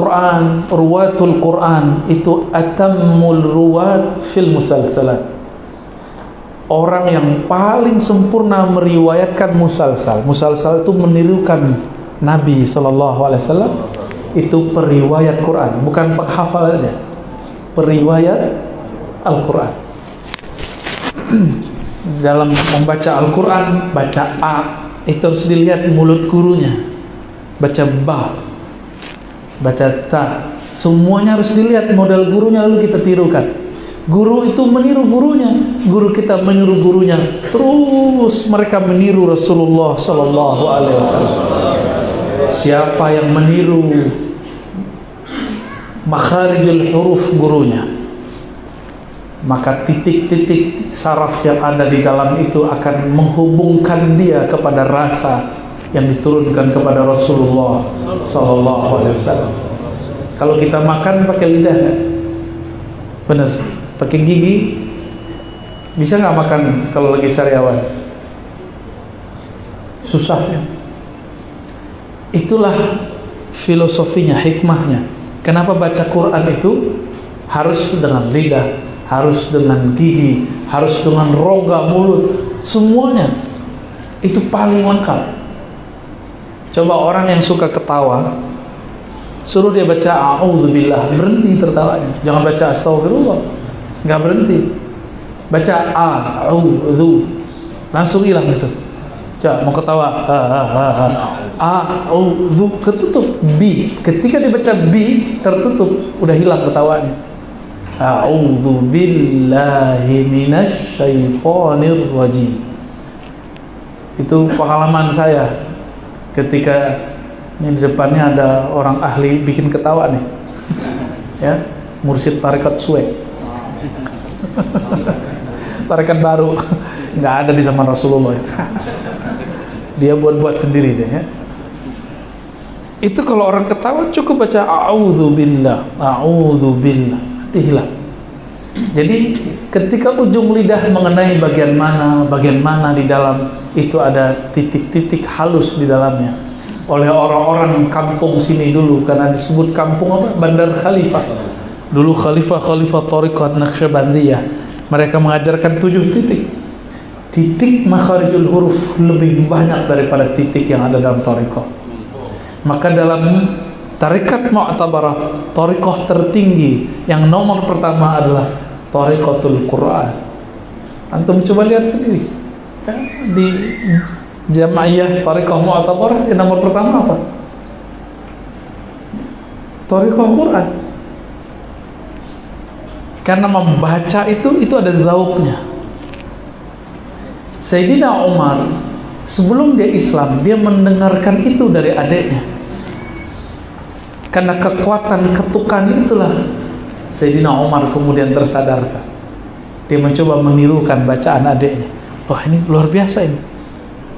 Quran, ruwatul Quran itu atammul ruwat fil musalsalat. Orang yang paling sempurna meriwayatkan musalsal. Musalsal itu menirukan Nabi SAW. Itu periwayat Quran, bukan penghafal aja. Periwayat Al-Quran. Dalam membaca Al-Quran, baca A, itu harus dilihat mulut gurunya. Baca Ba, baca Ta, semuanya harus dilihat modal gurunya, lalu kita tirukan. Guru itu meniru gurunya, guru kita meniru gurunya, terus mereka meniru Rasulullah Sallallahu Alaihi Wasallam. Siapa yang meniru makharijul huruf gurunya, maka titik-titik saraf yang ada di dalam itu akan menghubungkan dia kepada rasa yang diturunkan kepada Rasulullah Sallallahu Alaihi Wasallam. Kalau kita makan pakai lidah, benar, pakai gigi, bisa nggak makan kalau lagi sariawan? Susah ya. Itulah filosofinya, hikmahnya. Kenapa baca Quran itu harus dengan lidah, harus dengan gigi, harus dengan rongga mulut, semuanya itu paling lengkap. Coba orang yang suka ketawa, suruh dia baca a'udzubillah, berhenti tertawanya. Jangan baca astagfirullah, nggak berhenti. Baca a'udzu, langsung hilang itu. Coba mau ketawa, a'udzu, ketutup. B, ketika dibaca B tertutup, udah hilang ketawanya. A'udzu billahi minasy syaithanir rajim. Itu pengalaman saya. Ketika ini di depannya ada orang ahli bikin ketawa nih, ya, mursyid tarekat Suwek, tarekat baru, nggak ada di zaman Rasulullah itu. Dia buat sendiri deh, ya. Itu kalau orang ketawa cukup baca a'udzubillah, nanti hilang. Jadi ketika ujung lidah mengenai bagian mana di dalam, itu ada titik-titik halus di dalamnya. Oleh orang-orang kampung sini dulu, karena disebut kampung apa? Bandar Khalifah. Dulu khalifah Thariqat Naqsyabandiyah. Mereka mengajarkan 7 titik. Titik makharijul huruf lebih banyak daripada titik yang ada dalam thariqah. Maka dalam Tarekat Mu'tabarah, thariqah tertinggi yang nomor pertama adalah Thariqatul Quran. Antum coba lihat sendiri, ya, di Jamaiyah Thariqah Mu'tabarah yang nomor pertama apa? Thariqah Quran. Karena membaca itu ada zauknya. Sayyidina Umar sebelum dia Islam, dia mendengarkan itu dari adiknya. Karena kekuatan ketukan itulah Sayyidina Umar kemudian tersadarkan. Dia mencoba menirukan bacaan adiknya. Wah, ini luar biasa ini,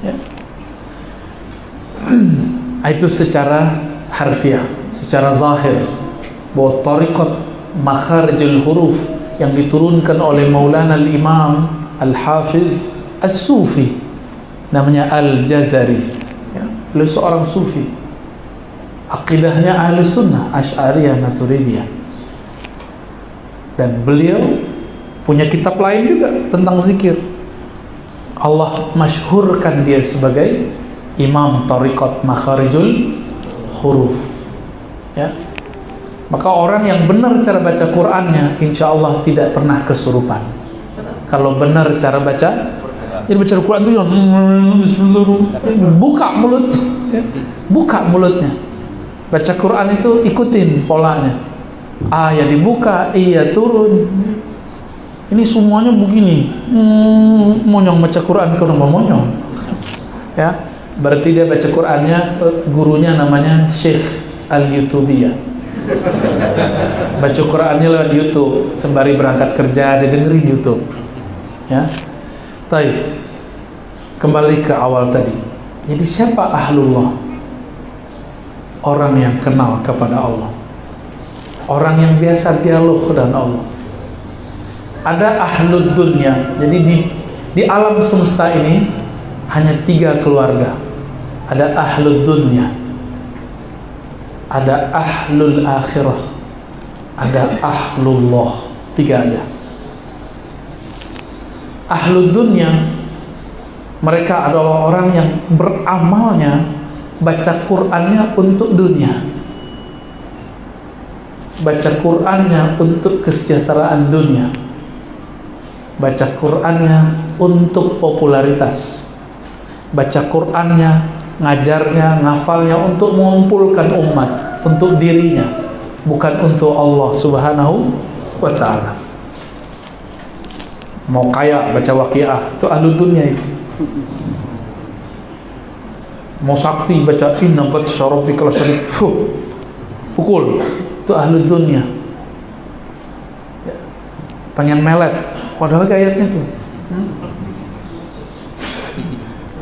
ya. Itu secara harfiah, secara zahir, bahwa thariqat makharijul huruf yang diturunkan oleh Maulana al-Imam Al-Hafiz As-Sufi, namanya Al-Jazari, ya. Beliau seorang sufi, akidahnya ahli sunnah, Asy'ariyah, Maturidiyah. Dan beliau punya kitab lain juga tentang zikir. Allah masyhurkan dia sebagai imam thariqat makharijul huruf, ya. Maka orang yang benar cara baca Qur'annya, insya Allah tidak pernah kesurupan. Kalau benar cara baca, jadi baca Al-Quran itu buka mulut, ya. Buka mulutnya. Baca Quran itu ikutin polanya. A ya dibuka, iya turun. Ini semuanya begini. Monyong baca Quran kalau mau monyong, ya. Berarti dia baca Qurannya, gurunya namanya Syekh Al-Yutubiyah. Baca Qurannya lewat YouTube, sembari berangkat kerja dia dengerin YouTube, ya. Baik, kembali ke awal tadi. Jadi siapa ahlullah? Orang yang kenal kepada Allah, orang yang biasa dialog dengan Allah. Ada ahlud dunya. Jadi di alam semesta ini hanya 3 keluarga. Ada ahlud dunya. ada ahlul akhirah, ada ahlullah. 3 aja. Ahlul dunia, mereka adalah orang yang beramalnya, baca Qur'annya untuk dunia, baca Qur'annya untuk kesejahteraan dunia, baca Qur'annya untuk popularitas, baca Qur'annya, ngajarnya, ngafalnya untuk mengumpulkan umat, untuk dirinya, bukan untuk Allah Subhanahu wa ta'ala. Mau kaya baca Waqiah, itu ahlu dunia itu. Mau sakti baca inna batsya rabbika lasyadid, pukul, itu ahlu dunia. Pengen melet, padahal ayatnya tuh.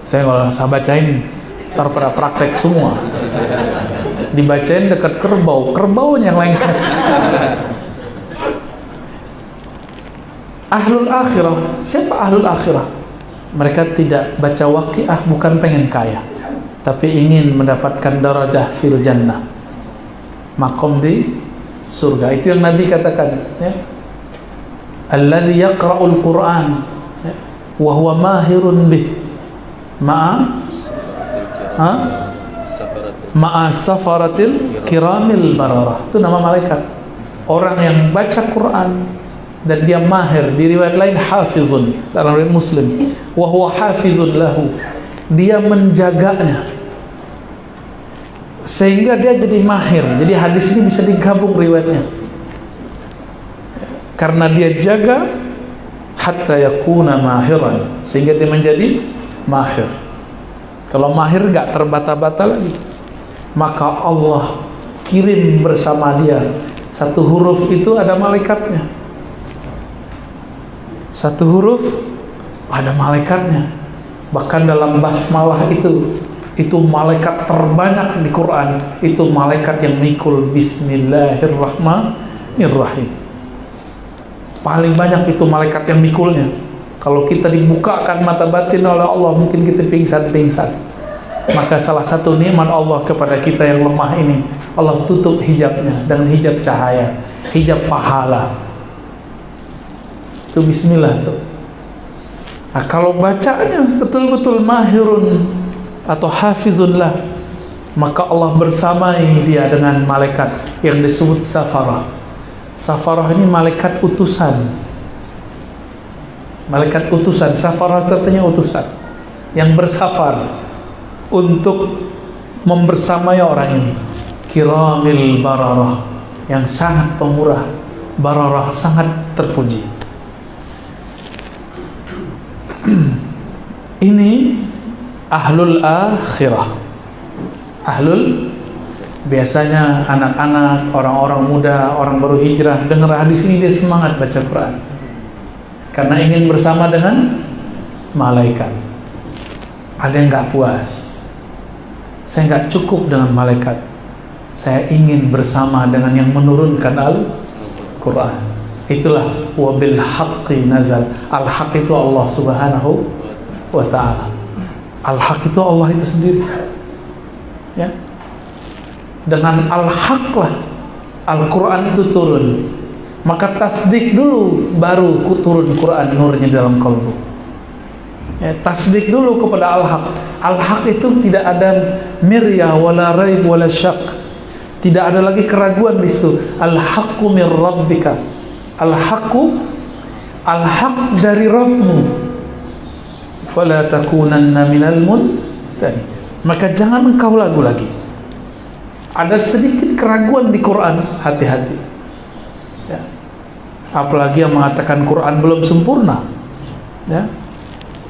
Saya kalau saya bacain, ntar pada praktek semua. Dibacain dekat kerbau, kerbaunya yang lengket. Ahlul akhirah, siapa ahlul akhirah? Mereka tidak baca Waqiah bukan pengen kaya, tapi ingin mendapatkan darajah fil jannah, makom di surga. Itu yang Nabi katakan, ya. Alladzi yaqra'ul Qur'an wa huwa mahirun bih ma'a safaratil kiramil bararah. Itu nama malaikat. Orang yang baca Quran dan dia mahir, di riwayat lain hafizun, dalam riwayat Muslim, wa huwa hafizun lahu, dia menjaganya sehingga dia jadi mahir. Jadi hadis ini bisa digabung riwayatnya, karena dia jaga hatta yakuna mahiran, sehingga dia menjadi mahir. Kalau mahir gak terbata-bata lagi, maka Allah kirim bersama dia. Satu huruf itu ada malaikatnya, satu huruf ada malaikatnya. Bahkan dalam basmalah itu malaikat terbanyak di Quran, itu malaikat yang mikul bismillahirrahmanirrahim. Paling banyak itu malaikat yang mikulnya. Kalau kita dibukakan mata batin oleh Allah, mungkin kita pingsan-pingsan. Maka salah satu nikmat Allah kepada kita yang lemah ini, Allah tutup hijabnya dengan hijab cahaya, hijab pahala. Itu bismillah tuh. Nah, kalau bacanya betul-betul mahirun atau hafizunlah, maka Allah bersamai dia dengan malaikat yang disebut safarah. Safarah ini malaikat utusan. Malaikat utusan, safarah artinya utusan yang bersafar untuk membersamai orang ini. Kiramil bararah, yang sangat pemurah, bararah sangat terpuji. Ini ahlul akhirah. Ahlul, biasanya anak-anak, orang-orang muda, orang baru hijrah dengar hadis ini dia semangat baca Quran karena ingin bersama dengan malaikat. Ada yang gak puas, saya gak cukup dengan malaikat, saya ingin bersama dengan yang menurunkan Al-Quran. Itulah wabil haqqi nazal. Al-haq itu Allah Subhanahu wa ta'ala. Al-haq itu Allah itu sendiri, ya. Dengan al-haq lah Al-Quran itu turun. Maka tasdik dulu, baru turun Quran nurnya dalam kalbu, ya. Tasdik dulu kepada al-haq. Al-haq itu tidak ada miryah wala raib wala syak, tidak ada lagi keraguan di situ. Al-haqqu min rabbika, al-haqqu, al-haq dari Rabbmu, fala takunanna minal mumtarin. Maka jangan engkau ragu lagi. Ada sedikit keraguan di Quran, hati-hati, ya. Apalagi yang mengatakan Quran belum sempurna, ya.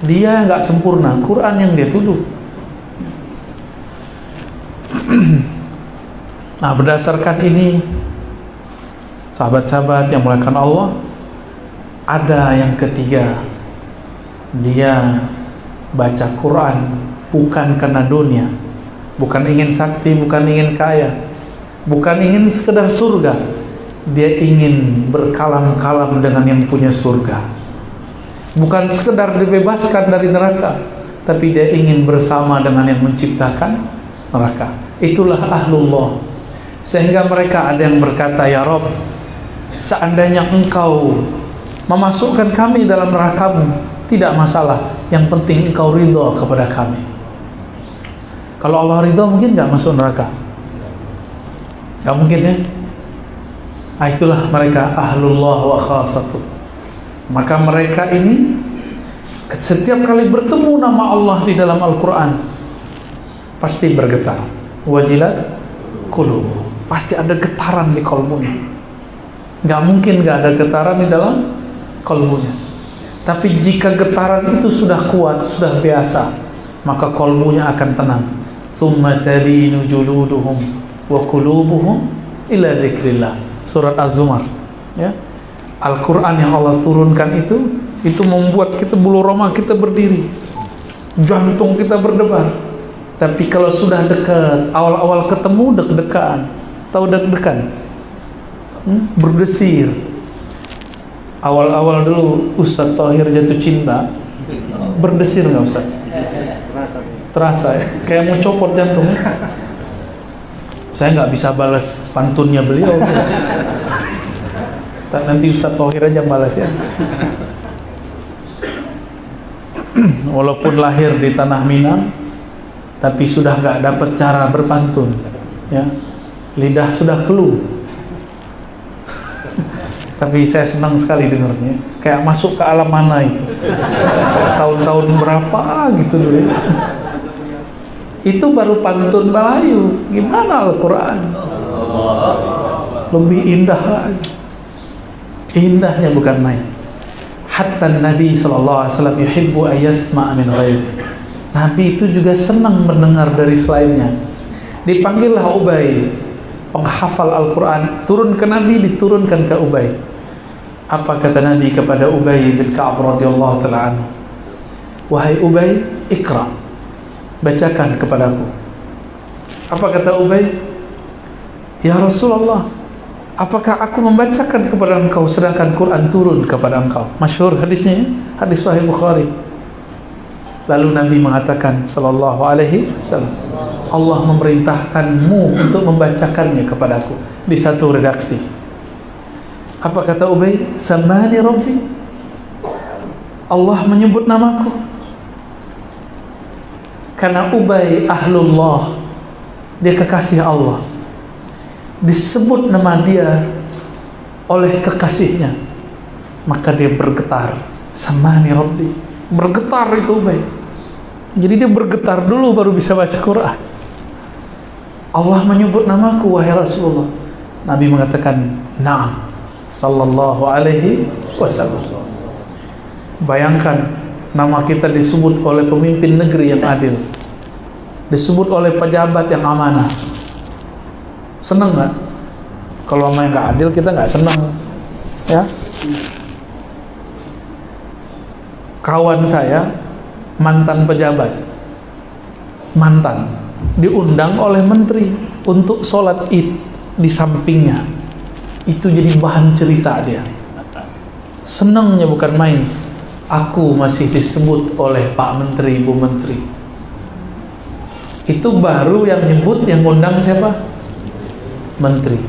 Dia nggak sempurna, Quran yang dia tuduh. Nah, berdasarkan ini, sahabat-sahabat yang dimuliakan Allah, ada yang ketiga, dia baca Quran bukan karena dunia, bukan ingin sakti, bukan ingin kaya, bukan ingin sekedar surga. Dia ingin berkalam-kalam dengan yang punya surga, bukan sekedar dibebaskan dari neraka, tapi dia ingin bersama dengan yang menciptakan neraka. Itulah ahlullah. Sehingga mereka ada yang berkata, ya Rob, seandainya engkau memasukkan kami dalam neraka-Mu, tidak masalah, yang penting engkau ridho kepada kami. Kalau Allah ridho mungkin gak masuk neraka? Gak mungkin ya. Nah, itulah mereka ahlullah wa khasatuh. Maka mereka ini setiap kali bertemu nama Allah di dalam Al-Quran pasti bergetar. Wajilat qulubuhum, pasti ada getaran di kalbunya. Gak mungkin gak ada getaran di dalam kalbunya. Tapi jika getaran itu sudah kuat, sudah biasa, maka kalbunya akan tenang. Summa talinu juluduhum wa qulubuhum ila dzikrillah. Surat Az-Zumar, ya. Al-Quran yang Allah turunkan itu membuat kita bulu roma kita berdiri, jantung kita berdebar. Tapi kalau sudah dekat, awal-awal ketemu deg-degan, tahu deg-degan, berdesir. Awal-awal dulu Ustaz Thohir jatuh cinta, berdesir nggak Ustaz? Terasa ya, kayak mau copot jantungnya. Saya nggak bisa balas pantunnya beliau. Nanti Ustaz Thohir aja balas ya. Walaupun lahir di tanah Minang, tapi sudah nggak dapat cara berpantun, ya. Lidah sudah keluh. Tapi saya senang sekali dengarnya, kayak masuk ke alam mana itu. Tahun-tahun berapa gitu dulu ya. Itu baru pantun Melayu. Gimana Al-Quran? Lebih indah lagi. Indahnya bukan main. Hatta Nabi SAW yuhibbu ayasma' min ghairi. Nabi itu juga senang mendengar dari selainnya. Dipanggillah Ubay, penghafal Al-Quran, turun ke Nabi, diturunkan ke Ubay. Apa kata Nabi kepada Ubay bin Ka'ab radhiyallahu ta'ala anhu? Wahai Ubay, ikra, bacakan kepadaku. Apa kata Ubay? Ya Rasulullah, apakah aku membacakan kepada engkau sedangkan Quran turun kepada engkau? Masyhur hadisnya, hadis Sahih Bukhari. Lalu Nabi mengatakan sallallahu alaihi wasallam, Allah memerintahkanmu untuk membacakannya kepadaku di satu redaksi. Apa kata Ubay? Samani Rabbi, Allah menyebut namaku. Karena Ubay ahlullah, dia kekasih Allah, disebut nama dia oleh kekasihnya, maka dia bergetar. Samani Rabbi, bergetar itu Ubay. Jadi dia bergetar dulu baru bisa baca Quran. Allah menyebut namaku wahai Rasulullah. Nabi mengatakan na'am sallallahu alaihi wasallam. Bayangkan nama kita disebut oleh pemimpin negeri yang adil, disebut oleh pejabat yang amanah. Senang nggak? Kalau sama yang nggak adil kita nggak senang, ya. Kawan saya mantan pejabat, mantan, diundang oleh menteri untuk sholat id di sampingnya. Itu jadi bahan cerita dia. Senangnya bukan main. Aku masih disebut oleh Pak Menteri, Bu Menteri. Itu baru yang nyebut, yang ngundang siapa? Menteri.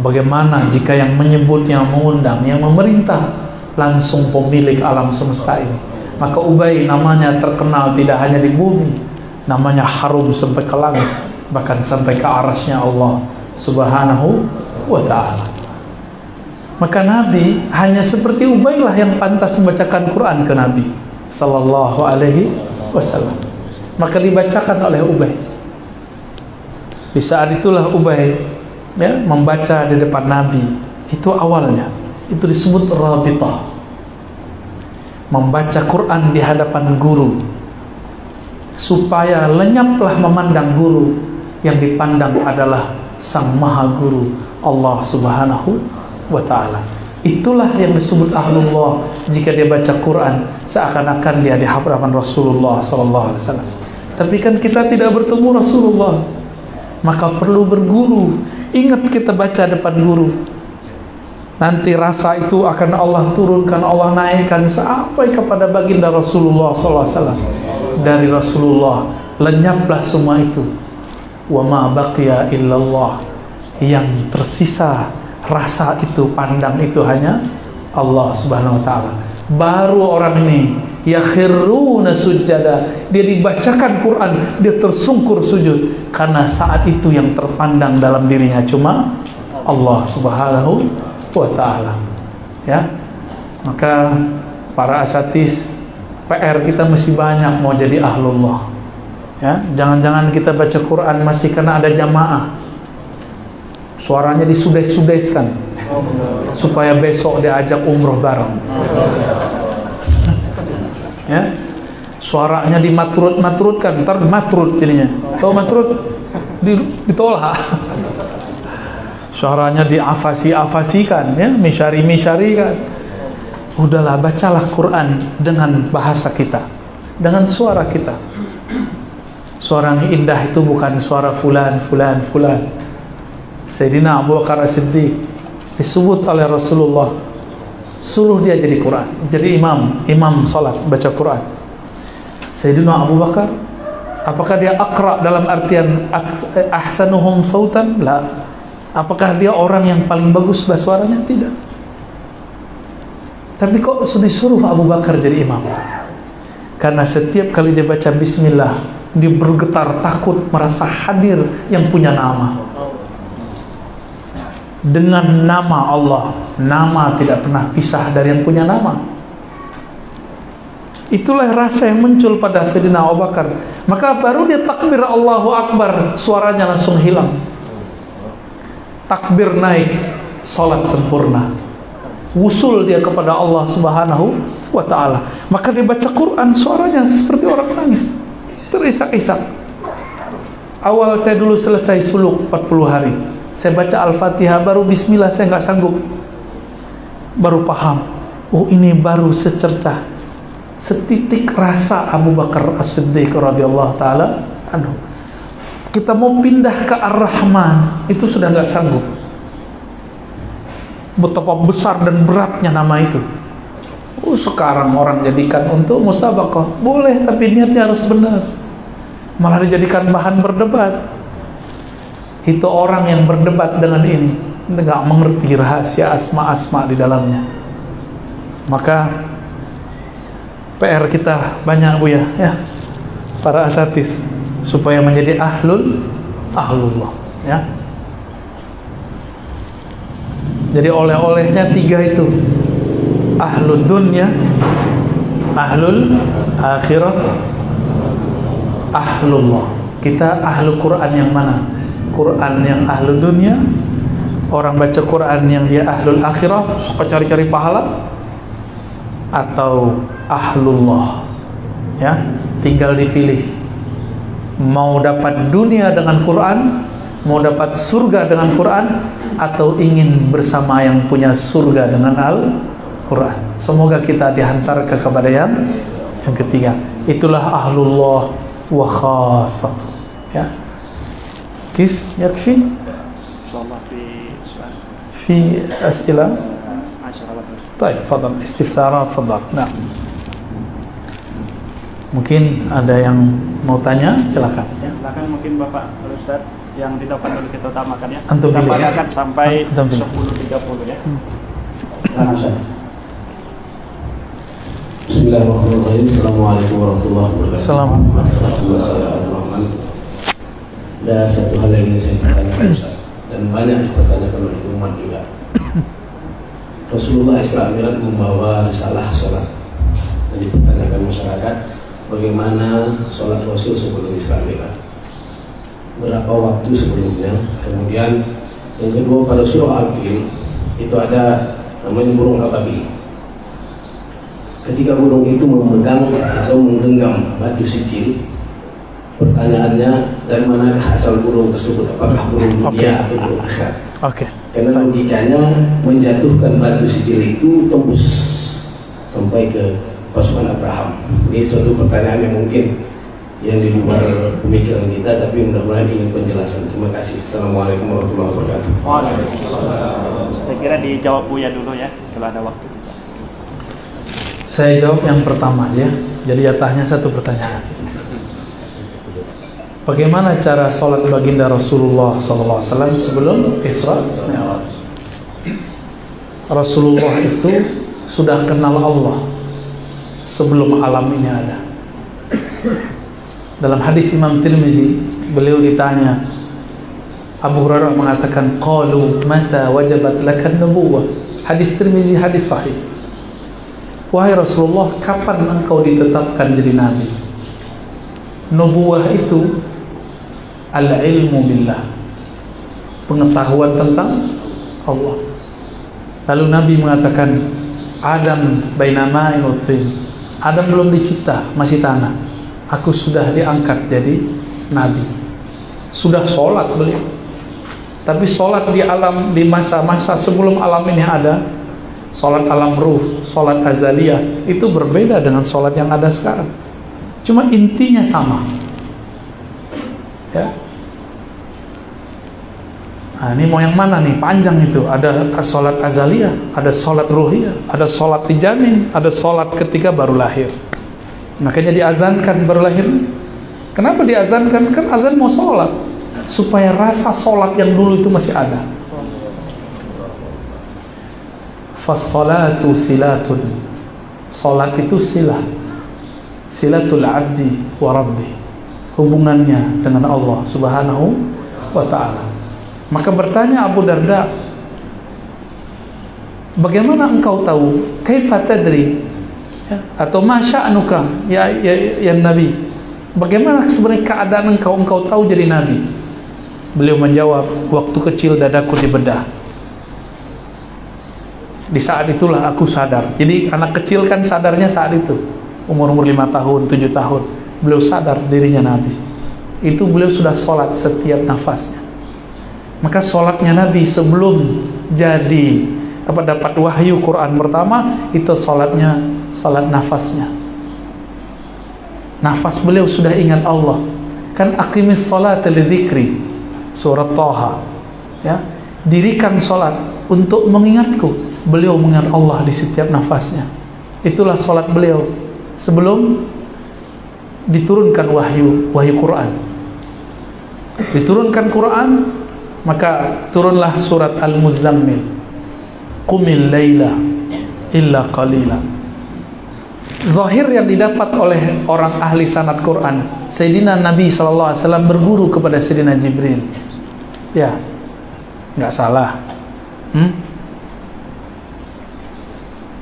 Bagaimana jika yang menyebut, yang mengundang, yang memerintah langsung pemilik alam semesta ini? Maka Ubay namanya terkenal tidak hanya di bumi, namanya harum sampai ke langit, bahkan sampai ke arasnya Allah Subhanahu wa ta'ala. Maka Nabi hanya seperti Ubay lah yang pantas membacakan Quran ke Nabi sallallahu alaihi wasallam. Maka dibacakan oleh Ubay. Di saat itulah Ubay, ya, membaca di depan Nabi. Itu awalnya, itu disebut rabitah, membaca Quran di hadapan guru, supaya lenyaplah memandang guru. Yang dipandang adalah Sang Maha Guru, Allah Subhanahu wa ta'ala. Itulah yang disebut ahlullah. Jika dia baca Quran seakan-akan dia di hadapan Rasulullah SAW. Tapi kan kita tidak bertemu Rasulullah, maka perlu berguru. Ingat kita baca depan guru, nanti rasa itu akan Allah turunkan, Allah naikkan sampai kepada baginda Rasulullah SAW. Dari Rasulullah lenyaplah semua itu. Wa ma baqiya illallah. Yang tersisa rasa itu, pandang itu hanya Allah Subhanahu wa taala. Baru orang ini yakhiruna sujada, dia dibacakan Quran, dia tersungkur sujud karena saat itu yang terpandang dalam dirinya cuma Allah Subhanahu wa taala. Ya. Maka para asatidz, PR kita masih banyak mau jadi ahlullah. Ya, jangan-jangan kita baca Quran masih karena ada jamaah. Suaranya disudes-sudeskan supaya besok diajak umroh bareng. Ya. Suaranya dimatrut-matrutkan, ntar matrut jadinya. Tahu matrut? Ditolak. Suaranya diafasi-afasikan, ya, misyari-misyarikan. Udahlah, bacalah Quran dengan bahasa kita, dengan suara kita. Suara yang indah itu bukan suara fulan. Sayyidina Abu Bakar As-Siddiq disebut oleh Rasulullah, suruh dia jadi Quran, jadi imam salat baca Quran. Sayyidina Abu Bakar, apakah dia aqra dalam artian ahsanuhum sautan? La. Apakah dia orang yang paling bagus suaranya? Tidak. Tapi kok disuruh Abu Bakar jadi imam? Karena setiap kali dia baca bismillah, dia bergetar takut merasa hadir yang punya nama. Dengan nama Allah, nama tidak pernah pisah dari yang punya nama. Itulah rasa yang muncul pada Sayyidina Abu Bakar. Maka baru dia takbir Allahu Akbar, suaranya langsung hilang. Takbir naik, salat sempurna. Wusul dia kepada Allah Subhanahu wa taala. Maka dia baca Quran, suaranya seperti orang nangis, terisak-isak. Awal saya dulu selesai suluk 40 hari, saya baca Al-Fatihah, baru bismillah saya nggak sanggup. Baru paham, oh ini baru secercah, setitik rasa Abu Bakar As-Siddiq radhiyallahu taala anhu. Kita mau pindah ke Ar-Rahman, itu sudah nggak sanggup. Betapa besar dan beratnya nama itu. Oh, sekarang orang jadikan untuk musabaqah, boleh, tapi niatnya harus benar. Malah dijadikan bahan berdebat. Itu orang yang berdebat dengan ini nggak mengerti rahasia asma-asma di dalamnya. Maka PR kita banyak, Bu, ya, para asatidz, supaya menjadi ahlullah, ya. Jadi oleh-olehnya 3 itu: ahlul dunya, ahlul akhirah, ahlullah. Kita ahlu Quran yang mana? Quran yang ahlu dunia, orang baca Quran yang dia ahlul akhirah, suka cari-cari pahala, atau ahlullah, ya. Tinggal dipilih, mau dapat dunia dengan Quran, mau dapat surga dengan Quran, atau ingin bersama yang punya surga dengan Al-Quran. Semoga kita dihantar kepada yang ketiga. Itulah ahlullah wa khasah, ya. كيف يكفي؟ إن شاء الله في أسئلة؟ ما شاء الله. طيب تفضل استفسارات تفضل. نعم. Mungkin ada yang mau tanya, silakan. Ya, silakan mungkin Bapak Ustaz yang di depan dulu kita utamakan, ya. Antum kita pilih, akan sampai 10.30 ya. Bismillahirrahmanirrahim. Assalamualaikum warahmatullahi wabarakatuh. Assalamualaikum. Ada satu hal yang ingin saya tanyakan, Ustaz, dan banyak dipertanyakan oleh umat juga. Rasulullah Isra Mi'raj membawa risalah sholat, dan dipertanyakan masyarakat bagaimana sholat Rasul sebelum Isra Mi'raj, berapa waktu sebelumnya. Kemudian yang kedua, pada surah Al-Fil itu ada namanya burung ababil. Ketika burung itu memegang atau menggenggam batu sijil, pertanyaannya, dari manakah asal burung tersebut? Apakah burung dunia atau burung akhirat? Karena logikanya menjatuhkan batu sijil itu tembus sampai ke pasukan Abraham. Ini suatu pertanyaan yang mungkin yang di luar pemikiran kita, tapi mudah-mudahan ingin penjelasan. Terima kasih. Assalamualaikum warahmatullahi wabarakatuh. Waalaikumsalam. Saya kira dijawab Buya dulu, ya, kalau ada waktu. Saya jawab yang pertama aja. Jadi jatahnya satu pertanyaan. Bagaimana cara sholat baginda Rasulullah SAW sebelum Isra Mi'raj? Rasulullah itu sudah kenal Allah sebelum alam ini ada. Dalam hadis Imam Tirmizi, beliau ditanya, Abu Hurairah mengatakan, qalu mata wajabat lakan nubuwah. Hadis Tirmizi, hadis sahih. Wahai Rasulullah, kapan engkau ditetapkan jadi nabi? Nubuwah itu al-ilmu billah, pengetahuan tentang Allah. Lalu Nabi mengatakan, Adam baina ma'in wa tin. Adam belum dicipta, masih tanah. Aku sudah diangkat jadi nabi. Sudah sholat beliau. Tapi sholat di alam, di masa-masa sebelum alam ini ada, sholat alam ruh, sholat azaliyah, itu berbeda dengan sholat yang ada sekarang. Cuma intinya sama. Ya. Nah, ini mau yang mana nih? Panjang itu. Ada sholat azaliyah, ada sholat ruhiyah, ada sholat dijamin, ada sholat ketika baru lahir. Makanya diazankan baru lahir. Kenapa diazankan? Kan azan mau sholat, supaya rasa sholat yang dulu itu masih ada. Fassalatu silatun. Sholat itu silah, silatul abdi wa rabbi, hubungannya dengan Allah subhanahu wa ta'ala. Maka bertanya Abu Darda, bagaimana engkau tahu? Kaifa tadri? Ya, atau ma sya'nuka ya Nabi? Bagaimana sebenarnya keadaan engkau tahu jadi Nabi? Beliau menjawab, waktu kecil dadaku dibedah. Di saat itulah aku sadar. Jadi anak kecil kan sadarnya saat itu, umur 5 tahun, 7 tahun. Beliau sadar dirinya Nabi. Itu beliau sudah sholat setiap nafasnya. Maka sholatnya Nabi sebelum jadi dapat wahyu Quran pertama, itu sholatnya sholat nafasnya. Nafas beliau sudah ingat Allah. Kan aqimis sholata lidzikri, surat Thaha. Ya, dirikan sholat untuk mengingatku. Beliau mengingat Allah di setiap nafasnya. Itulah sholat beliau sebelum diturunkan wahyu Quran. Diturunkan Quran, maka turunlah surat Al-Muzammil, Qumil laila illa qalila. Zahir yang didapat oleh orang ahli sanad Quran, Sayyidina Nabi SAW berguru kepada Sayyidina Jibril. Ya, nggak salah.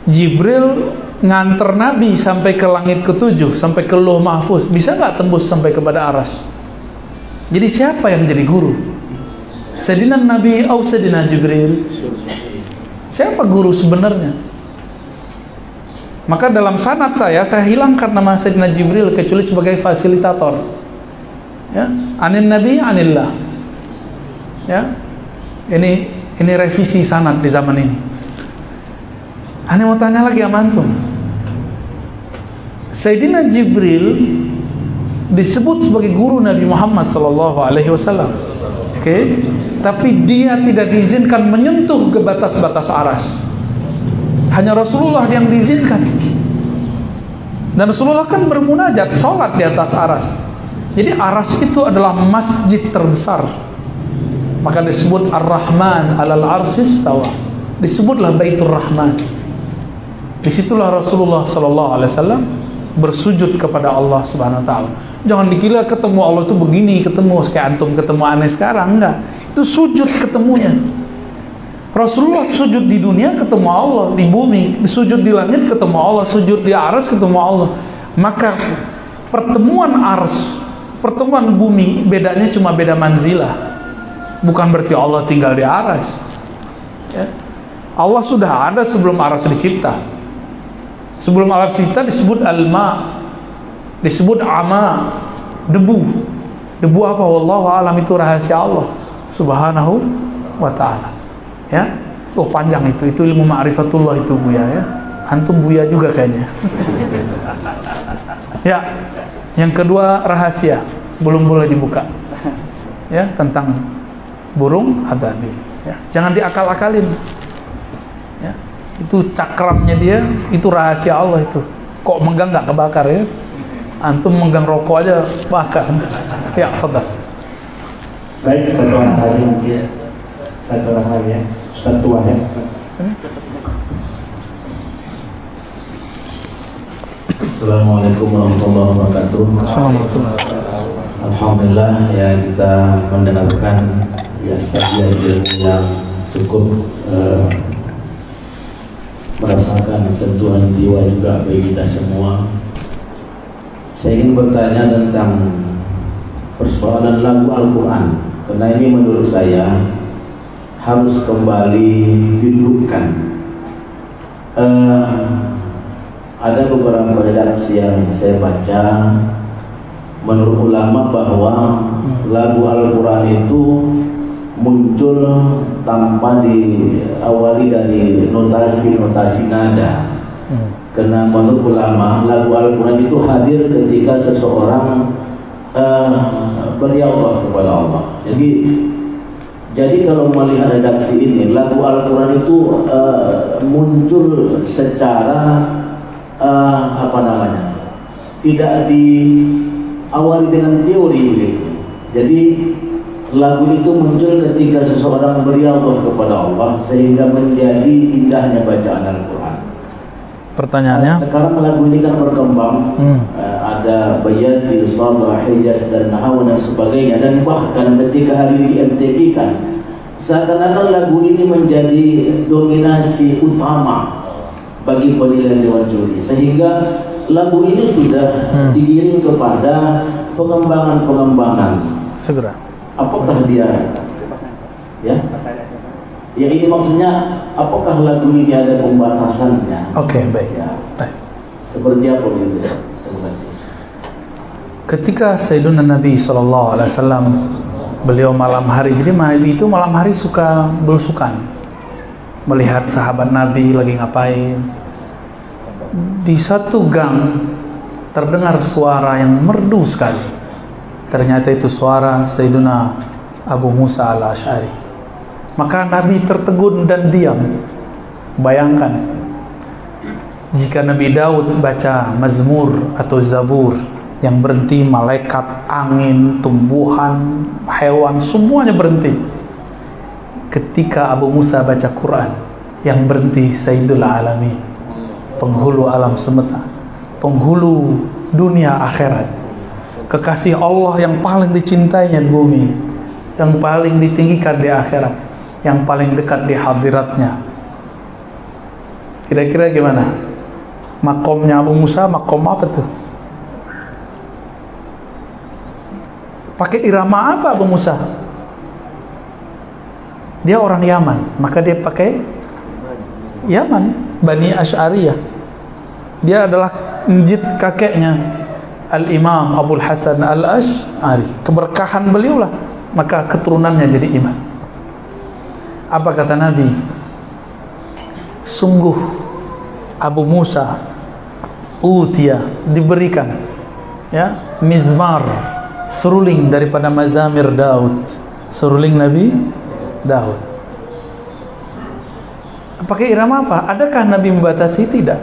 Jibril nganter Nabi sampai ke langit ke-7, sampai ke Lauh Mahfuz. Bisa nggak tembus sampai kepada Aras? Jadi siapa yang jadi guru? Sayyidina Nabi atau Sayyidina Jibril? Siapa guru sebenarnya? Maka dalam sanad saya hilangkan nama Sayyidina Jibril kecuali sebagai fasilitator. Ya, anin Nabi anillah. Ya, ini revisi sanad di zaman ini. Ane mau tanya lagi sama antum. Sayyidina Jibril disebut sebagai guru Nabi Muhammad SAW. Oke, tapi dia tidak diizinkan menyentuh ke batas-batas aras. Hanya Rasulullah yang diizinkan. Dan Rasulullah kan bermunajat, sholat di atas aras. Jadi aras itu adalah masjid terbesar. Maka disebut Ar-Rahman alal arsyis tawa. Disebutlah Baitur Rahman. Disitulah Rasulullah SAW bersujud kepada Allah Subhanahu Wa Taala. Jangan dikira ketemu Allah itu begini, ketemu kayak antum ketemu aneh sekarang, enggak. Itu sujud ketemunya. Rasulullah sujud di dunia ketemu Allah, di bumi, sujud di langit ketemu Allah, sujud di aras ketemu Allah. Maka pertemuan aras, pertemuan bumi, bedanya cuma beda manzilah. Bukan berarti Allah tinggal di aras. Ya. Allah sudah ada sebelum aras dicipta. Sebelum aras dicipta disebut al-ma, disebut ama, debu. Debu apa? Wallahu a'lam, itu rahasia Allah Subhanahu wa ta'ala. Ya, oh panjang itu ilmu ma'rifatullah itu Buya ya. Antum Buya juga kayaknya. Ya, yang kedua rahasia belum boleh dibuka. Ya, tentang burung ababil. Ya, jangan diakal-akalin. Ya, itu cakramnya dia, itu rahasia Allah itu. Kok menggang nggak kebakar ya? Antum megang rokok aja bakar. Ya, fadhal. Baik, satu orang lagi mungkin. Satu orang lagi ya. Satu orang ya. Assalamualaikum warahmatullahi wabarakatuh. Assalamualaikum. Alhamdulillah ya, kita mendengarkan ya sajian ilmu yang cukup merasakan sentuhan jiwa juga bagi kita semua. Saya ingin bertanya tentang persoalan lagu Al-Quran, karena ini menurut saya harus kembali didudukkan. Ada beberapa redaksi yang saya baca, menurut ulama bahwa lagu Al-Quran itu muncul tanpa diawali dari notasi-notasi nada. Karena menurut ulama lagu Al-Quran itu hadir ketika seseorang beriadah kepada Allah. Jadi kalau melihat redaksi ini, lagu Al-Quran itu muncul secara tidak diawali dengan teori begitu. Jadi lagu itu muncul ketika seseorang beriadah kepada Allah sehingga menjadi indahnya bacaan Al-Quran. Pertanyaannya, sekarang lagu ini kan berkembang, ada Bayati, Sabah, Hijaz dan Nahawan dan sebagainya, dan bahkan ketika hari ini MTQ kan seakan-akan lagu ini menjadi dominasi utama bagi penilaian Dewan Juri, sehingga lagu ini sudah digiring kepada pengembangan segera. Apakah dia ya ini maksudnya, apakah lagu ini ada pembatasannya? Oke, baik. Ya. Seperti apa begitu? Terima kasih. Ketika Sayyiduna Nabi SAW beliau malam hari, jadi Nabi itu malam hari suka belusukan, melihat sahabat Nabi lagi ngapain. Di satu gang terdengar suara yang merdu sekali. Ternyata itu suara Sayyiduna Abu Musa al-Asy'ari. Maka Nabi tertegun dan diam. Bayangkan jika Nabi Daud baca Mazmur atau Zabur, yang berhenti malaikat, angin, tumbuhan, hewan, semuanya berhenti. Ketika Abu Musa baca Quran, yang berhenti Sayyidul Alamin, penghulu alam semesta, penghulu dunia akhirat, kekasih Allah yang paling dicintainya di bumi, yang paling ditinggikan di akhirat, yang paling dekat di hadiratnya. Kira-kira gimana? Makomnya Abu Musa, makom apa tuh? Pakai irama apa Abu Musa? Dia orang Yaman, maka dia pakai Yaman, Bani Asy'ariyah. Dia adalah njit kakeknya Al-Imam Abul Hasan Al-Asy'ari. Keberkahan beliaulah, maka keturunannya jadi imam. Apa kata Nabi? Sungguh Abu Musa utia, diberikan ya mizmar, seruling daripada mazamir Daud, seruling Nabi Daud. Pakai irama apa? Adakah Nabi membatasi? Tidak.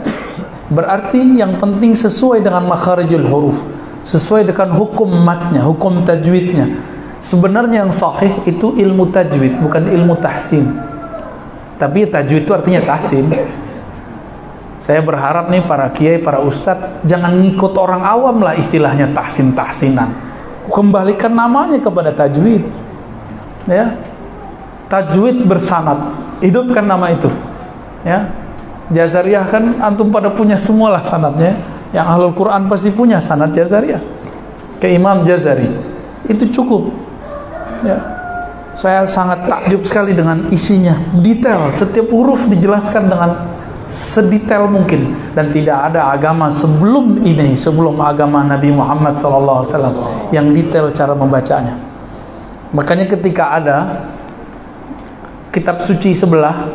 Berarti yang penting sesuai dengan makharijul huruf, sesuai dengan hukum matnya, hukum tajwidnya. Sebenarnya yang sahih itu ilmu tajwid, bukan ilmu tahsin. Tapi tajwid itu artinya tahsin. Saya berharap nih para kiai, para ustadz jangan ngikut orang awam lah istilahnya tahsin-tahsinan. Kembalikan namanya kepada tajwid. Ya. Tajwid bersanad. Hidupkan nama itu. Ya. Jazariyah kan antum pada punya semualah sanadnya. Yang ahlul Quran pasti punya sanad Jazariyah. Ke Imam Jazari. Itu cukup. Ya, saya sangat takjub sekali dengan isinya, detail, setiap huruf dijelaskan dengan sedetail mungkin, dan tidak ada agama sebelum ini, sebelum agama Nabi Muhammad SAW yang detail cara membacanya. Makanya ketika ada kitab suci sebelah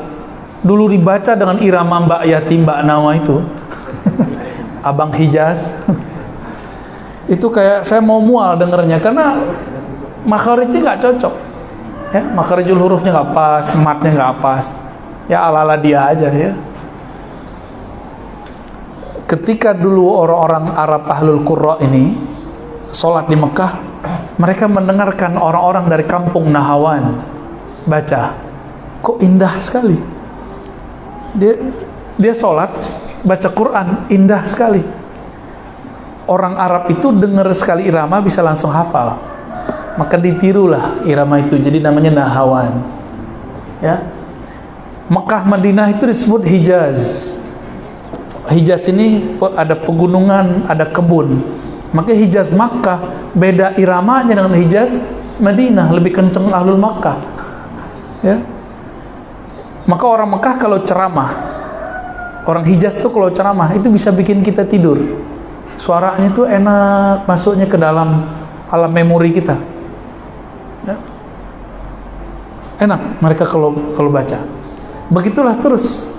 dulu dibaca dengan irama Mbak Yati, Mbak Nawa itu Abang Hijaz itu kayak saya mau mual dengernya, karena makharijnya nggak cocok, ya, makharijul hurufnya nggak pas, matnya nggak pas, ya ala-ala dia aja ya. ketika dulu orang-orang Arab Ahlul Qurra ini sholat di Mekah, mereka mendengarkan orang-orang dari kampung Nahawan baca, kok indah sekali. Dia sholat baca Quran, indah sekali. Orang Arab itu dengar sekali irama bisa langsung hafal, maka ditirulah irama itu, jadi namanya Nahawan. Ya, Mekah Madinah itu disebut Hijaz. Hijaz ini ada pegunungan, ada kebun. Maka Hijaz Makkah beda iramanya dengan Hijaz Madinah, lebih kenceng Ahlul Makkah. Ya. Maka orang Mekah kalau ceramah, orang Hijaz tuh kalau ceramah itu bisa bikin kita tidur. Suaranya tuh enak, masuknya ke dalam alam memori kita. Ya. Enak mereka kalau baca. Begitulah terus.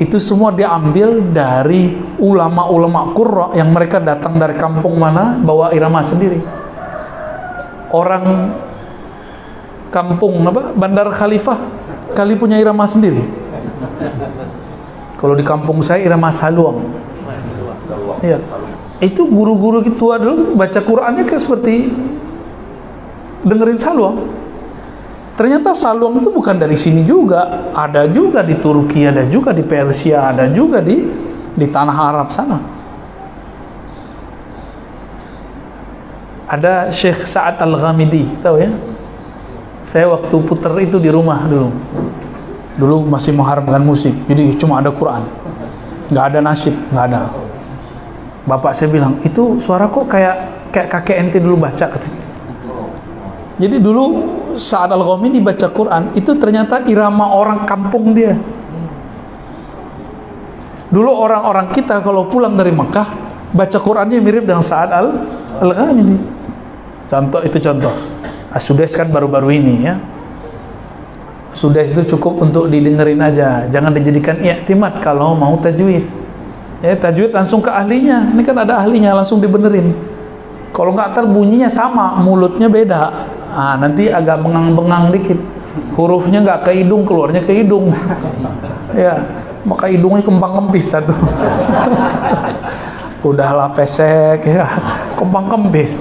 Itu semua diambil dari ulama-ulama Qurra yang mereka datang dari kampung mana, bawa irama sendiri. Orang kampung Bandar Khalifah kali punya irama sendiri. Kalau di kampung saya irama saluang. Iya. Itu guru-guru tua dulu baca Qur'annya kayak seperti dengerin saluang. Ternyata saluang itu bukan dari sini juga, ada juga di Turki, ada juga di Persia, ada juga di tanah Arab sana. Ada Syekh Sa'ad Al-Ghamidi, tahu ya? Saya waktu puter itu di rumah dulu masih mengharamkan musik, jadi cuma ada Quran, nggak ada nasyid, nggak ada. Bapak saya bilang, itu suara kok kayak kakek ente dulu baca, katanya. Jadi dulu saat Al-Ghamidi baca Quran, itu ternyata irama orang kampung dia. Dulu orang-orang kita kalau pulang dari Mekah, baca Qurannya mirip dengan Sa'ad Al-Ghamidi. Contoh. As-Sudais kan baru-baru ini ya. Sudais itu cukup untuk didengerin aja, jangan dijadikan i'timad kalau mau tajwid. Ya, tajwid langsung ke ahlinya. Ini kan ada ahlinya, langsung dibenerin. Kalau nggak ntar bunyinya sama, mulutnya beda. Nanti agak bengang-bengang dikit. Hurufnya nggak ke hidung, keluarnya ke hidung. Ya, maka hidungnya kembang-kempis tuh. Udahlah pesek ya, kembang-kempis.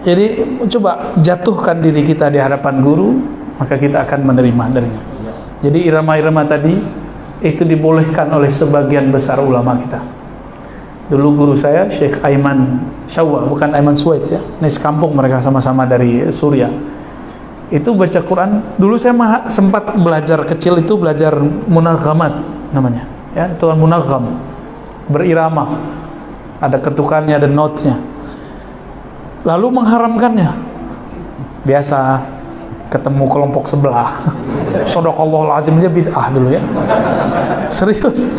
Jadi coba jatuhkan diri kita di hadapan guru, maka kita akan menerima darinya. Jadi irama-irama tadi itu dibolehkan oleh sebagian besar ulama kita. Dulu guru saya Syekh Aiman Syawwa, bukan Aiman Suwaid ya. Ini sekampung mereka, sama-sama dari Suriah. Itu baca Quran. Dulu saya sempat belajar kecil itu belajar munaghamat namanya. Ya, itu kan munagham, berirama. Ada ketukannya, ada notesnya. Lalu mengharamkannya. Biasa ketemu kelompok sebelah. Shadaqallahul azim, dia bid'ah dulu ya. Serius.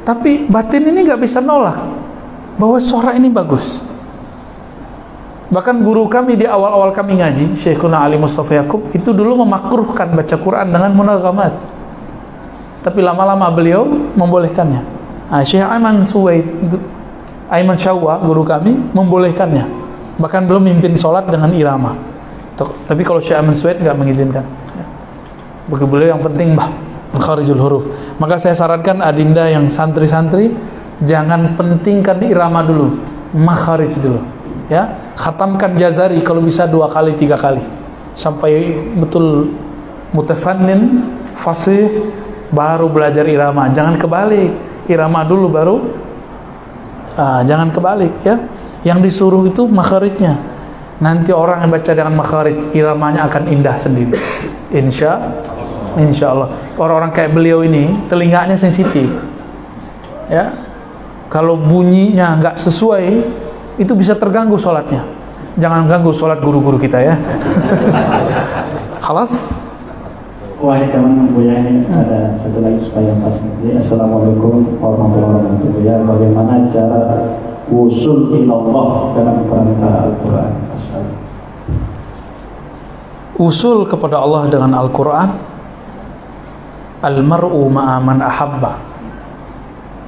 Tapi batin ini nggak bisa nolak bahwa suara ini bagus. Bahkan guru kami di awal-awal kami ngaji, Syekhuna Ali Mustafa Yaqub, itu dulu memakruhkan baca Quran dengan munaghamat. Tapi lama-lama beliau membolehkannya. Syekh Aiman Syawwa, guru kami, membolehkannya. Bahkan belum mimpin sholat dengan irama. Tapi kalau Syekh Aiman Suwaid nggak mengizinkan. Bagi beliau yang penting makharijul huruf. Maka saya sarankan adinda yang santri-santri jangan pentingkan irama dulu, makharij dulu. Ya, khatamkan Jazari kalau bisa 2 kali 3 kali sampai betul mutafannin fasih, baru belajar irama. Jangan kebalik, irama dulu baru. Jangan kebalik ya. Yang disuruh itu makharijnya. Nanti orang yang baca dengan makharij, iramanya akan indah sendiri. Insya Allah. Orang-orang kayak beliau ini telinganya sensitif. Ya. Kalau bunyinya nggak sesuai, itu bisa terganggu sholatnya. Jangan ganggu sholat guru-guru kita ya. Khalas. Wah, ini teman Buya, ini ada satu lagi supaya pas. Assalamualaikum warahmatullahi wabarakatuh. Ya, bagaimana cara wusul ilallah dalam perantara Al-Quran? Usul kepada Allah dengan Al-Quran. Al-mar'u ma'a man ahabba.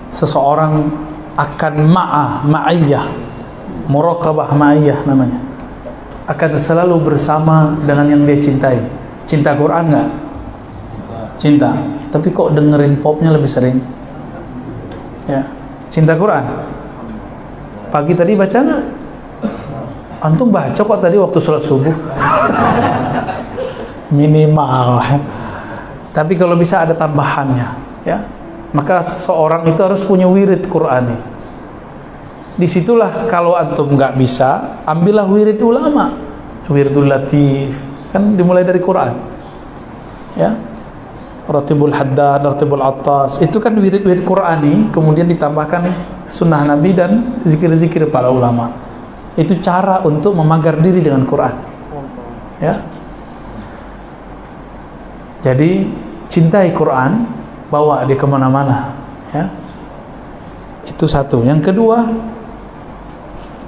Seseorang akan ma'iyah, muraqabah ma'iyah namanya, akan selalu bersama dengan yang dia cintai. Cinta Quran enggak? Cinta. Tapi kok dengerin popnya lebih sering? Ya. Cinta Quran. Pagi tadi baca nggak? Antum baca kok tadi waktu sholat subuh? Minimal. Tapi kalau bisa ada tambahannya, ya. Maka seseorang itu harus punya wirid Qur'ani. Disitulah kalau antum nggak bisa, ambillah wirid ulama, wiridul latif, kan dimulai dari Quran, ya. Ratibul Haddad, Ratibul Attas, itu kan wirid-wirid Qur'ani, kemudian ditambahkan sunnah Nabi dan zikir-zikir para ulama. Itu cara untuk memagar diri dengan Quran, ya. Jadi cintai Quran, bawa dia kemana-mana, ya. Itu satu. Yang kedua,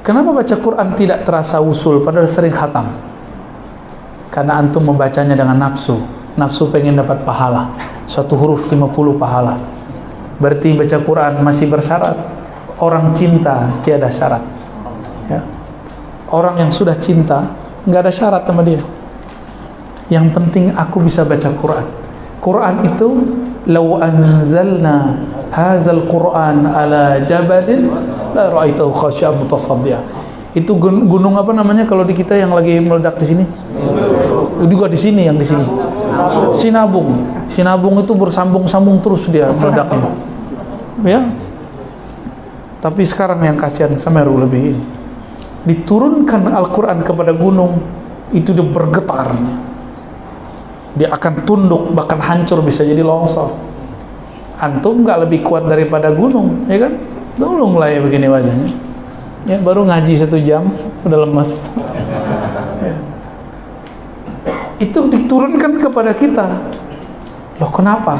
kenapa baca Quran tidak terasa usul padahal sering khatam? Karena antum membacanya dengan nafsu. Nafsu pengen dapat pahala. Satu huruf 50 pahala. Berarti baca Quran masih bersyarat. Orang cinta tiada syarat, ya. Orang yang sudah cinta nggak ada syarat sama dia. Yang penting aku bisa baca Quran. Quran itu law anzalna hadzal Quran ala jabalin la ra'aitahu khashi'an mutasaddian. Itu gunung apa namanya kalau di kita yang lagi meledak di sini? Juga di sini, yang di sini. Sinabung. Sinabung itu bersambung-sambung terus dia meledaknya. Ya. Tapi sekarang yang kasihan Semeru lebih ini. Diturunkan Al-Quran kepada gunung, itu dia bergetar. Dia akan tunduk, bahkan hancur, bisa jadi longsor. Antum nggak lebih kuat daripada gunung, ya kan? Tolonglah ya begini wajahnya. Ya, baru ngaji 1 jam udah lemas. Ya. Itu diturunkan kepada kita. Loh, kenapa?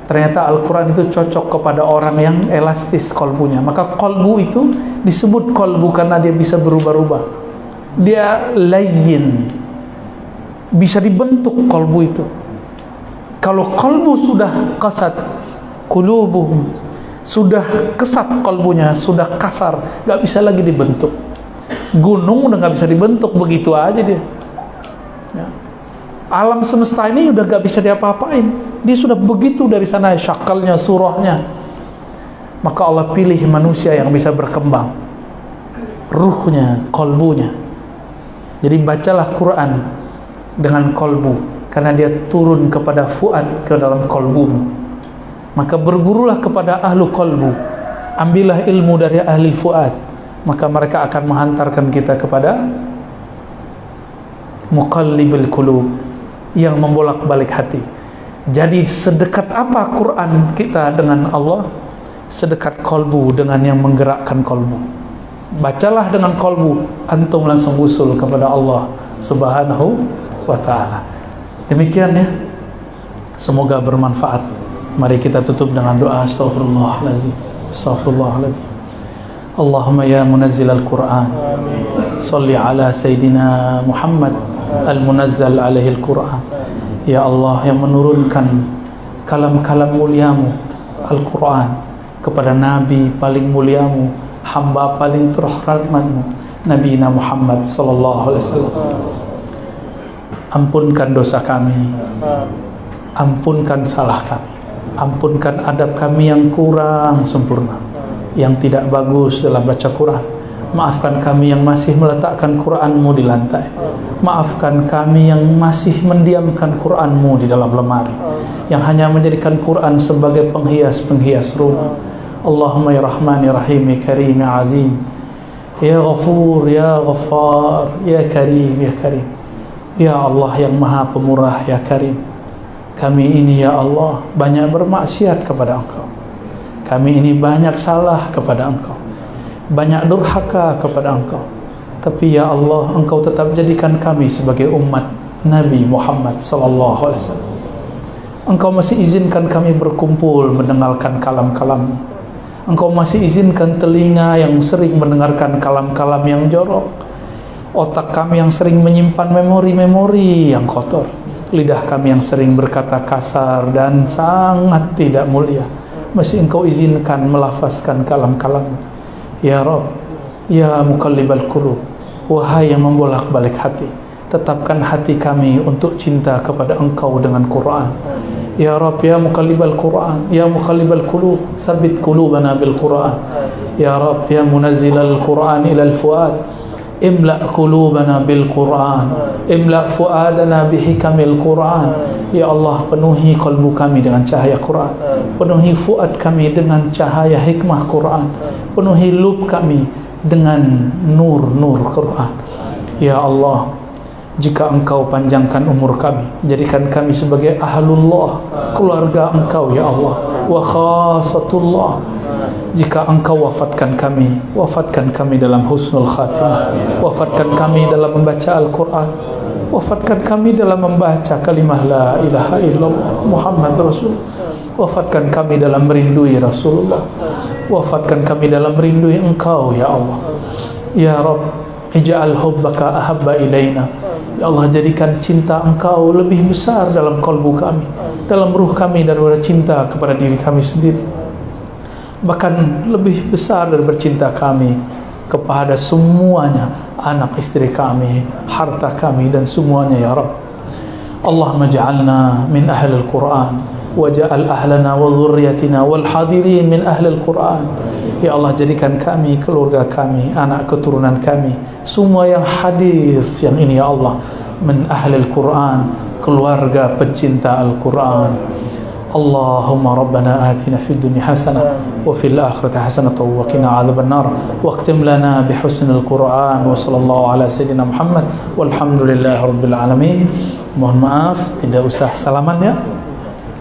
Ternyata Al-Quran itu cocok kepada orang yang elastis kolbunya. Maka kolbu itu disebut kolbu karena dia bisa berubah-ubah. Dia layyin, bisa dibentuk kolbu itu. Kalau kolbu sudah kasat, qulubuhum, sudah kesat kolbunya, sudah kasar, gak bisa lagi dibentuk. Gunung udah gak bisa dibentuk, begitu aja dia, ya. Alam semesta ini udah gak bisa diapa-apain. Dia sudah begitu dari sana, syakalnya, surahnya. Maka Allah pilih manusia yang bisa berkembang, ruhnya, kolbunya. Jadi bacalah Quran dengan kolbu, karena dia turun kepada fuad, ke dalam kolbumu. Maka bergurulah kepada ahlu kolbu, ambillah ilmu dari ahli fuad, maka mereka akan menghantarkan kita kepada muqallibul qulub, yang membolak-balik hati. Jadi sedekat apa Quran kita dengan Allah, sedekat kolbu dengan yang menggerakkan kolbu. Bacalah dengan kolbu, antum langsung usul kepada Allah Subhanahu wa ta'ala. Demikian ya, semoga bermanfaat. Mari kita tutup dengan doa. Astaghfirullahaladzim, astaghfirullahaladzim. Allahumma ya munazzil al-Quran, salli ala Sayyidina Muhammad al-munazzal alaihi al-Quran. Ya Allah yang menurunkan kalam-kalam muliamu Al-Quran kepada Nabi paling muliamu, hamba paling terhormatmu, Nabi Muhammad sallallahu alaihi wasallam. Ampunkan dosa kami, ampunkan salah kami, ampunkan adab kami yang kurang sempurna, yang tidak bagus dalam baca Quran. Maafkan kami yang masih meletakkan Quran-Mu di lantai. Maafkan kami yang masih mendiamkan Quran-Mu di dalam lemari, yang hanya menjadikan Quran sebagai penghias-penghias rumah. Allahumma ya Rahman ya Rahim ya Karim ya Azim, ya Ghafur ya Ghaffar, ya Karim ya Karim. Ya Allah yang Maha Pemurah ya Karim, kami ini ya Allah banyak bermaksiat kepada Engkau. Kami ini banyak salah kepada Engkau, banyak durhaka kepada Engkau. Tapi ya Allah, Engkau tetap jadikan kami sebagai umat Nabi Muhammad sallallahu alaihi wasallam. Engkau masih izinkan kami berkumpul mendengarkan kalam-kalam. Engkau masih izinkan telinga yang sering mendengarkan kalam-kalam yang jorok, otak kami yang sering menyimpan memori-memori yang kotor, lidah kami yang sering berkata kasar dan sangat tidak mulia, masih Engkau izinkan melafazkan kalam-kalam. Ya Rabb, ya Muqallibal Qulub, wahai yang membolak-balik hati, tetapkan hati kami untuk cinta kepada Engkau dengan Quran. Ya Rabb, ya muqallibal Quran, ya muqallibal qulub, tsabbit qulubana bil Quran. Ya Rabb, ya munazzilal Quran ilal fuad, imla qulubana bil Quran, imla fuadana bihikamil Quran. Ya Allah, penuhi qalbu kami dengan cahaya Quran, penuhi fuad kami dengan cahaya hikmah Quran, penuhi lub kami dengan nur-nur Quran. Ya Allah, jika Engkau panjangkan umur kami, jadikan kami sebagai ahlullah, keluarga Engkau ya Allah, wa khasatullah. Jika Engkau wafatkan kami dalam husnul khatimah, wafatkan kami dalam membaca Al-Quran, wafatkan kami dalam membaca kalimah la ilaha illallah Muhammad Rasul, wafatkan kami dalam merindui Rasulullah, wafatkan kami dalam merindui Engkau ya Allah. Ya Rabb, ij'al hubbaka ahabba ilaina. Ya Allah, jadikan cinta Engkau lebih besar dalam kalbu kami, dalam ruh kami, daripada cinta kepada diri kami sendiri. Bahkan lebih besar daripada cinta kami kepada semuanya, anak istri kami, harta kami, dan semuanya ya Rabb. Allahumma ja'alna min ahlil Quran, waja'al ahlana wa dhurriyyatina wal hadirin min ahlil Quran. Ya Allah, jadikan kami, keluarga kami, anak keturunan kami, semua yang hadir siang ini ya Allah, min ahlil Quran, keluarga pencinta Al-Quran. Allahumma rabbana atina fid dunya hasanah wa fil akhirati hasanah wa qina adzaban nar wa akhtim lana bi husnil Quran wa sallallahu ala sayyidina Muhammad walhamdulillahi rabbil alamin. Mohon maaf, tidak usah salaman ya,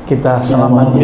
kita salaman